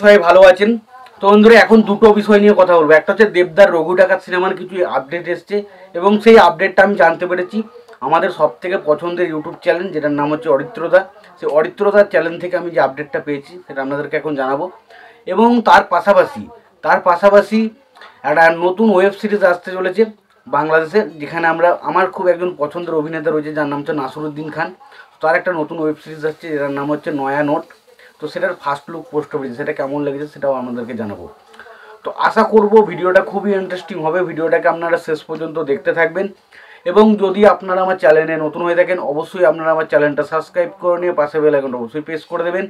সবাই ভালো আছেন। তো বন্ধুরা এখন দুটো বিষয় নিয়ে কথা বলবো। একটা হচ্ছে দেবদার রঘু ডাকাত সিনেমার কিছু আপডেট এসছে এবং সেই আপডেটটা আমি জানতে পেরেছি আমাদের সব থেকে পছন্দের ইউটিউব চ্যানেল যেটার নাম হচ্ছে অরিত্রদা, সেই অরিত্রদার চ্যানেল থেকে আমি যে আপডেটটা পেয়েছি সেটা আপনাদেরকে এখন জানাবো। এবং তার পাশাপাশি একটা নতুন ওয়েব সিরিজ আসতে চলেছে বাংলাদেশে, যেখানে আমার খুব একজন পছন্দের অভিনেতা রয়েছে যার নাম হচ্ছে নাসিরুদ্দিন খান। তার একটা নতুন ওয়েব সিরিজ আসছে যেটার নাম হচ্ছে নয়া নোট। তো সেটার ফার্স্ট লুক পোস্ট করেছে, সেটা কেমন লেগেছে সেটাও আপনাদেরকে জানাবো। তো আশা করব ভিডিওটা খুবই ইন্টারেস্টিং হবে, ভিডিওটাকে আপনারা শেষ পর্যন্ত দেখতে থাকবেন। এবং যদি আপনারা আমার চ্যানেলে নতুন হয়ে থাকেন অবশ্যই আপনারা আমার চ্যানেলটা সাবস্ক্রাইব করে নিয়ে পাশে বেল আইকনটা অবশ্যই প্রেস করে দেবেন।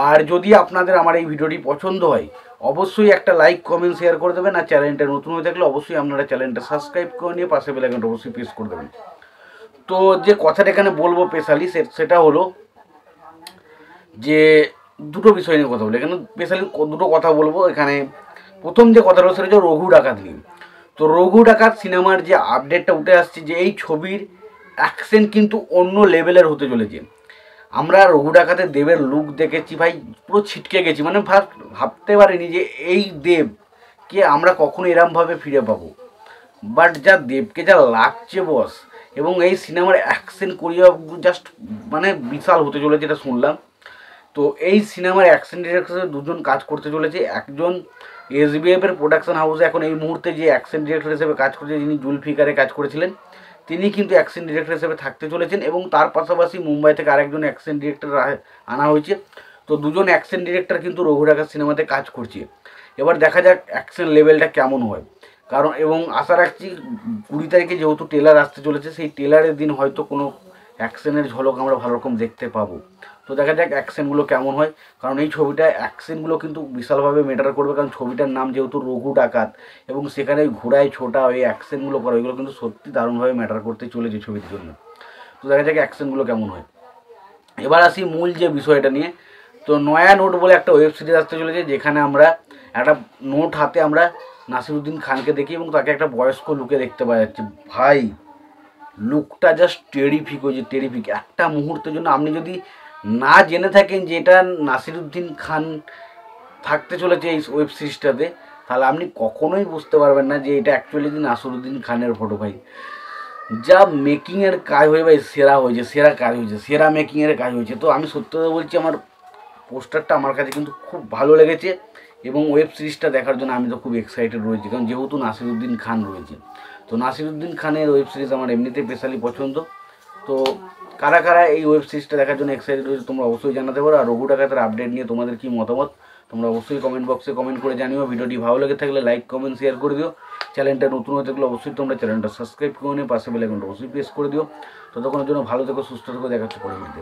আর যদি আপনাদের আমার এই ভিডিওটি পছন্দ হয় অবশ্যই একটা লাইক কমেন্ট শেয়ার করে দেবেন। আর চ্যানেলটা নতুন হয়ে থাকলে অবশ্যই আপনারা চ্যানেলটা সাবস্ক্রাইব করে নিয়ে পাশে বেল আইকনটা অবশ্যই প্রেস করে দেবেন। তো যে কথাটা এখানে বলবো স্পেশালি সেটা হলো যে দুটো বিষয় নিয়ে কথা বলি এখানে, স্পেশালি দুটো কথা বলবো এখানে। প্রথম যে কথাটা হলো সেটা হচ্ছে রঘু ডাকাত নিয়ে। তো রঘু ডাকাত সিনেমার যে আপডেটটা উঠে আসছে যে এই ছবির অ্যাকশন কিন্তু অন্য লেভেলের হতে চলেছে। আমরা রঘু ডাকাতের দেবের লুক দেখেছি ভাই, পুরো ছিটকে গেছি, মানে ভাবতে পারিনি যে এই দেবকে আমরা কখনো এরমভাবে ফিরে পাবো। বাট যা দেবকে যা লাগছে বস, এবং এই সিনেমার অ্যাকশন কোরিওগ্রাফি জাস্ট মানে বিশাল হতে চলেছে এটা শুনলাম। তো এই সিনেমার অ্যাকশন ডিরেক্টরে দুজন কাজ করতে চলেছে। একজন এসবিএফের প্রোডাকশন হাউসে এখন এই মুহূর্তে যে অ্যাকশন ডিরেক্টর হিসেবে কাজ করছে, যিনি জুলফিকারে কাজ করেছিলেন, তিনি কিন্তু অ্যাকশন ডিরেক্টর হিসেবে থাকতে চলেছেন। এবং তার পাশাপাশি মুম্বাই থেকে আরেকজন অ্যাকশন ডিরেক্টর আনা হয়েছে। তো দুজন অ্যাকশন ডিরেক্টর কিন্তু রঘু ডাকাত সিনেমাতে কাজ করছে। এবার দেখা যাক অ্যাকশন লেভেলটা কেমন হয়। কারণ এবং আশা রাখছি 20 তারিখে যেহেতু ট্রেলার আসতে চলেছে, সেই ট্রেলারের দিন হয়তো কোনো অ্যাকশনের ঝলক আমরা ভালো রকম দেখতে পাবো। তো দেখা যাক অ্যাকশনগুলো কেমন হয়, কারণ এই ছবিটা অ্যাকশনগুলো কিন্তু বিশালভাবে ম্যাটার করবে। কারণ ছবিটার নাম যেহেতু রঘু ডাকাত এবং সেখানে ঘোড়ায় ছোটা ওই অ্যাকশনগুলো করা, ওইগুলো কিন্তু সত্যি দারুণভাবে ম্যাটার করতে চলেছে ছবিটির জন্য। তো দেখা যাক অ্যাকশনগুলো কেমন হয়। এবার আসি মূল যে বিষয়টা নিয়ে। তো নয়া নোট বলে একটা ওয়েব সিরিজ আসতে চলেছে, যেখানে আমরা একটা নোট হাতে আমরা নাসিরুদ্দিন খানকে দেখি এবং তাকে একটা বয়স্ক লুকে দেখতে পাওয়া যাচ্ছে। ভাই লুকটা জাস্ট টেরিফিক হয়েছে, টেরিফিক। একটা মুহূর্তের জন্য আপনি যদি না জেনে থাকেন যে এটা নাসিরুদ্দিন খান থাকতে চলেছে এই ওয়েব সিরিজটাতে, তাহলে আপনি কখনোই বুঝতে পারবেন না যে এটা অ্যাকচুয়ালি নাসিরুদ্দিন খানের ফটো। ভাই যা মেকিংয়ের কাজ হয়ে ভাই সেরা হয়েছে, সেরা কাজ হয়েছে, সেরা মেকিংয়ের কাজ হয়েছে। তো আমি সত্যি কথা বলছি, আমার পোস্টারটা আমার কাছে কিন্তু খুব ভালো লেগেছে এবং ওয়েব সিরিজটা দেখার জন্য আমি তো খুব এক্সাইটেড রয়েছি, কারণ যেহেতু নাসিরুদ্দিন খান রয়েছে। তো নাসিরুদ্দিন খানের ওয়েব সিরিজ আমার এমনিতেই স্পেশালি পছন্দ। তো কারা কারা এই ওয়েব সিরিজটা দেখার জন্য এক্সাইটেড রয়েছে তোমরা অবশ্যই জানাতে পারো। আর রঘু ডাকাতের আপডেট নিয়ে তোমাদের কী মতামত তোমরা অবশ্যই কমেন্ট বক্সে কমেন্ট করে জানিও। ভিডিওটি ভালো লেগে থাকলে লাইক কমেন্ট শেয়ার করে দিও। চ্যানেলটা নতুন হয়ে থাকলে অবশ্যই তোমরা চ্যানেলটা সাবস্ক্রাইব করে নিয়ে পাশে বেল আইকনটা অবশ্যই প্রেস করে দিও। ততক্ষণের জন্য ভালো থেকো, সুস্থ থেকো, দেখা হচ্ছে পরবর্তীতে।